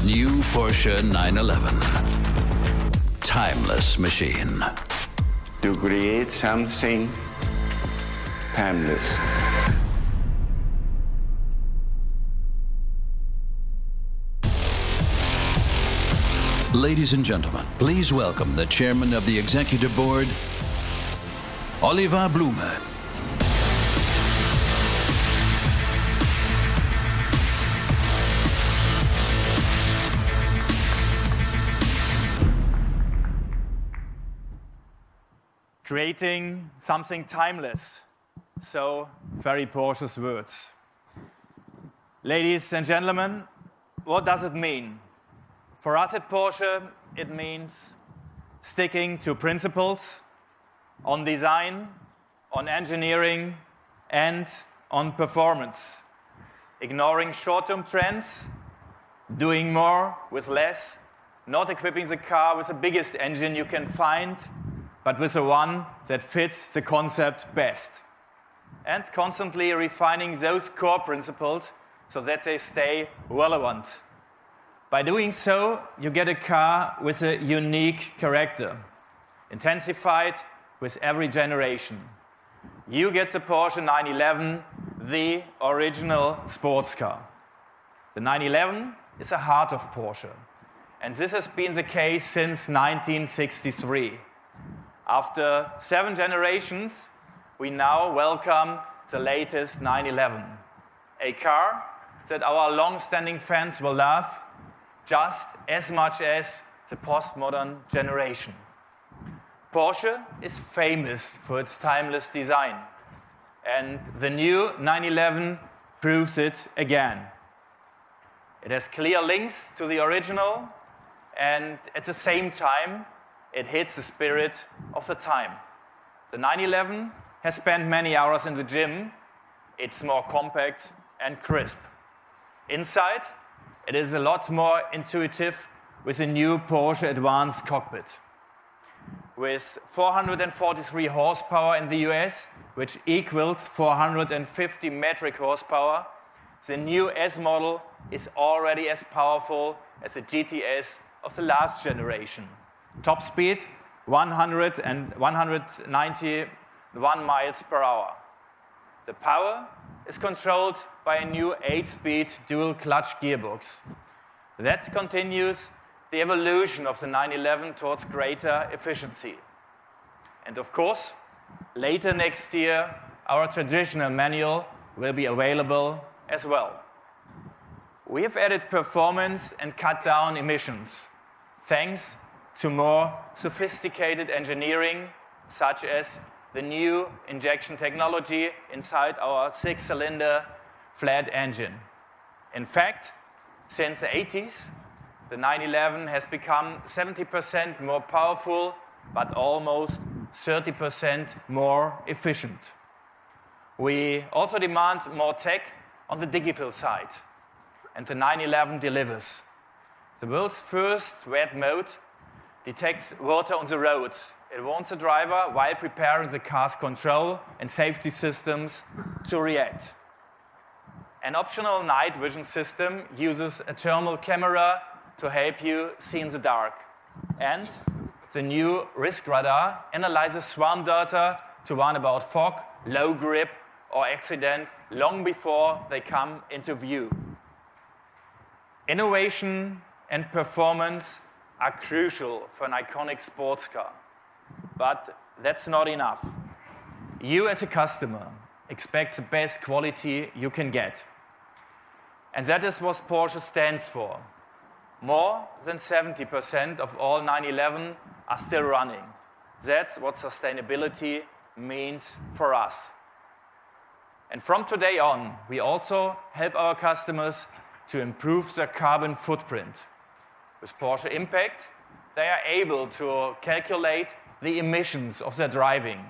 new Porsche 911. Timeless machine. To create something timeless. Ladies and gentlemen, please welcome the chairman of the executive board, Oliver Blume. Creating something timeless. So, very Porsche's words. Ladies and gentlemen, what does it mean? For us at Porsche, it means sticking to principles on design, on engineering, and on performance. Ignoring short-term trends, doing more with less, not equipping the car with the biggest engine you can find, but with the one that fits the concept best. And constantly refining those core principles so that they stay relevant. By doing so, you get a car with a unique character, intensified with every generation. You get the Porsche 911, the original sports car. The 911 is the heart of Porsche, and this has been the case since 1963. After 7 generations, we now welcome the latest 911, a car that our long-standing fans will love just as much as the postmodern generation. Porsche is famous for its timeless design, and the new 911 proves it again. It has clear links to the original, and at the same time, it hits the spirit of the time. The 911 has spent many hours in the gym. It's more compact and crisp. Inside, it is a lot more intuitive with a new Porsche Advanced cockpit. With 443 horsepower in the US, which equals 450 metric horsepower, the new S model is already as powerful as the GTS of the last generation. Top speed, 191 miles per hour. The power is controlled by a new 8-speed dual-clutch gearbox. That continues the evolution of the 911 towards greater efficiency. And of course, later next year, our traditional manual will be available as well. We have added performance and cut down emissions, thanks to more sophisticated engineering, such as the new injection technology inside our 6-cylinder flat engine. In fact, since the 80s, the 911 has become 70% more powerful, but almost 30% more efficient. We also demand more tech on the digital side, and the 911 delivers. The world's first wet mode detects water on the road. It warns the driver while preparing the car's control and safety systems to react. An optional night vision system uses a thermal camera to help you see in the dark. And the new risk radar analyzes swarm data to warn about fog, low grip, or accident long before they come into view. Innovation and performance are crucial for an iconic sports car. But that's not enough. You as a customer expect the best quality you can get. And that is what Porsche stands for. More than 70% of all 911 are still running. That's what sustainability means for us. And from today on, we also help our customers to improve their carbon footprint. With Porsche Impact, they are able to calculate the emissions of their driving.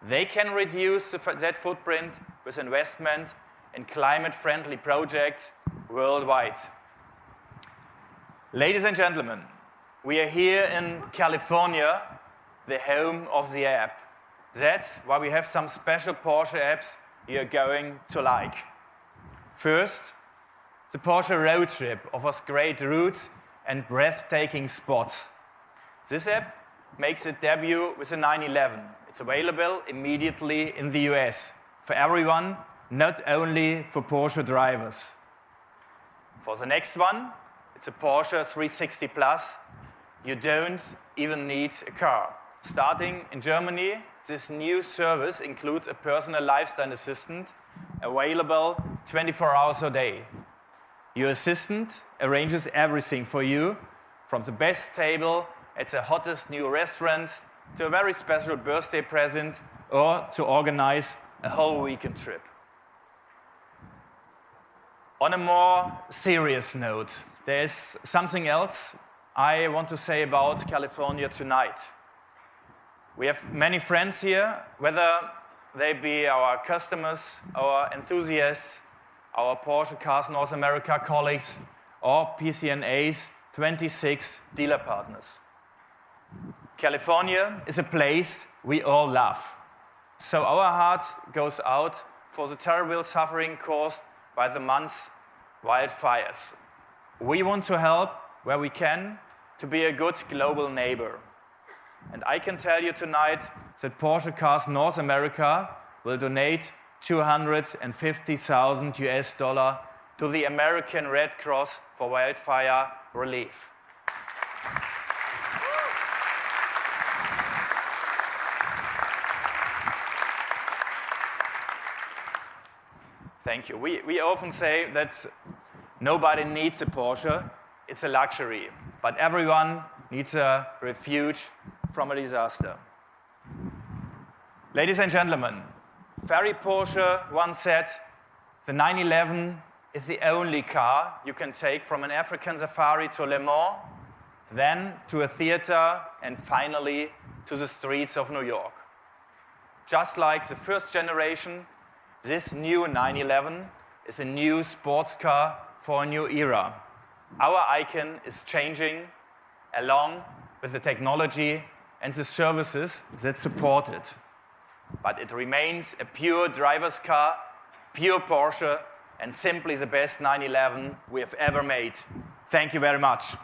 They can reduce that footprint with investment in climate-friendly projects worldwide. Ladies and gentlemen, we are here in California, the home of the app. That's why we have some special Porsche apps you're going to like. First, The Porsche road trip offers great routes and breathtaking spots. This app makes its debut with the 911. It's available immediately in the US for everyone, not only for Porsche drivers. For the next one, it's a Porsche 360 Plus. You don't even need a car. Starting in Germany, this new service includes a personal lifestyle assistant available 24 hours a day. Your assistant arranges everything for you, from the best table at the hottest new restaurant to a very special birthday present or to organize a whole weekend trip. On a more serious note, there's something else I want to say about California tonight. We have many friends here, whether they be our customers, our enthusiasts, our Porsche Cars North America colleagues, or PCNA's 26 dealer partners. California is a place we all love. So our heart goes out for the terrible suffering caused by the month's wildfires. We want to help where we can to be a good global neighbor. And I can tell you tonight that Porsche Cars North America will donate $250,000 US to the American Red Cross for wildfire relief. Thank you. We often say that nobody needs a Porsche, it's a luxury, but everyone needs a refuge from a disaster. Ladies and gentlemen, Ferry Porsche once said, the 911 is the only car you can take from an African safari to Le Mans, then to a theater, and finally to the streets of New York. Just like the first generation, this new 911 is a new sports car for a new era. Our icon is changing along with the technology and the services that support it. But it remains a pure driver's car, pure Porsche, and simply the best 911 we have ever made. Thank you very much.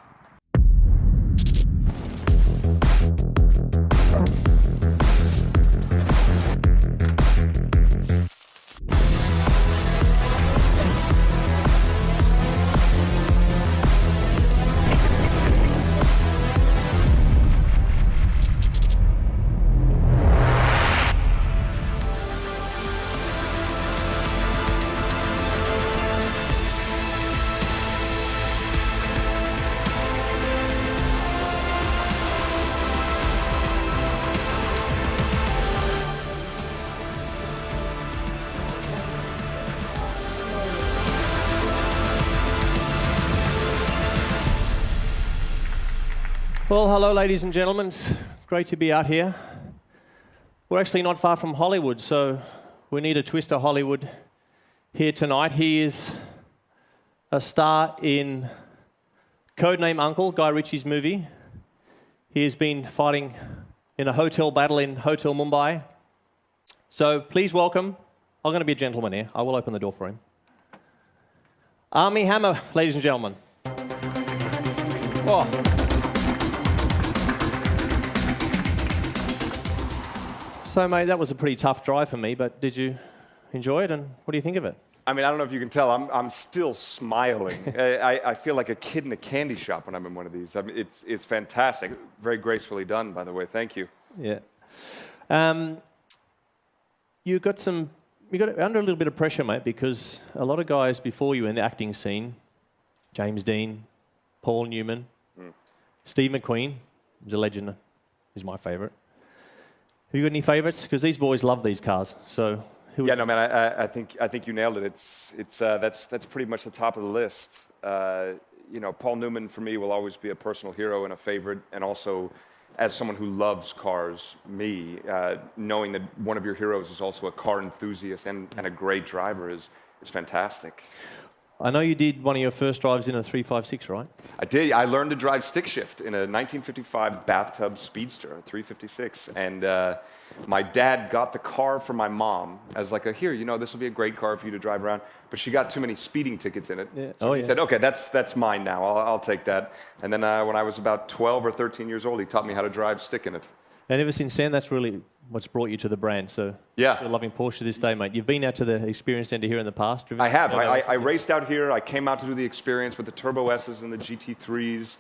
Well, hello, ladies and gentlemen. It's great to be out here. We're actually not far from Hollywood, so we need a twist of Hollywood here tonight. He is a star in Codename Uncle, Guy Ritchie's movie. He has been fighting in a hotel battle in Hotel Mumbai. So please welcome, I'm going to be a gentleman here. I will open the door for him. Armie Hammer, ladies and gentlemen. Oh. So, mate, that was a pretty tough drive for me, but did you enjoy it, and what do you think of it? I mean, I don't know if you can tell, I'm still smiling. I feel like a kid in a candy shop when I'm in one of these. I mean, it's fantastic. Very gracefully done, by the way. Thank you. Yeah. You got under a little bit of pressure, mate, because a lot of guys before you in the acting scene, James Dean, Paul Newman, Steve McQueen, who's a legend, is my favourite. Have you got any favourites? Because these boys love these cars. So, yeah, no, man. I think you nailed it. That's pretty much the top of the list. You know, Paul Newman for me will always be a personal hero and a favourite, and also as someone who loves cars, knowing that one of your heroes is also a car enthusiast and a great driver is fantastic. I know you did one of your first drives in a 356, right? I did. I learned to drive stick shift in a 1955 bathtub Speedster, a 356. And my dad got the car for my mom as like here, this will be a great car for you to drive around. But she got too many speeding tickets in it. Yeah. So he said, okay, that's mine now. I'll take that. And then when I was about 12 or 13 years old, he taught me how to drive stick in it. And ever since then, that's really what's brought you to the brand. So yeah, you're loving Porsche to this day, mate. You've been out to the experience centre here in the past. I have. I raced out here. I came out to do the experience with the Turbo S's and the GT3s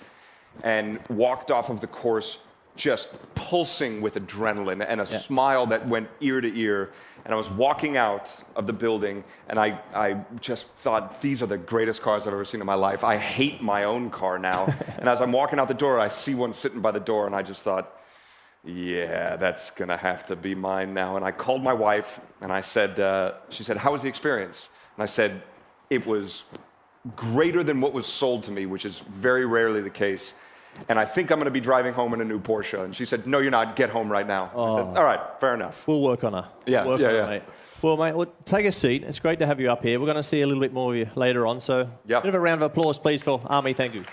and walked off of the course just pulsing with adrenaline and a smile that went ear to ear. And I was walking out of the building, and I just thought, these are the greatest cars I've ever seen in my life. I hate my own car now. And as I'm walking out the door, I see one sitting by the door, and I just thought, yeah, that's going to have to be mine now. And I called my wife, and I said, she said, how was the experience? And I said, it was greater than what was sold to me, which is very rarely the case. And I think I'm going to be driving home in a new Porsche. And she said, no, you're not. Get home right now. I said, all right, fair enough. We'll work on her. Yeah, Work yeah, on her, yeah. mate. Well, mate, take a seat. It's great to have you up here. We're going to see a little bit more of you later on. So a bit of a round of applause, please, for Army. Thank you.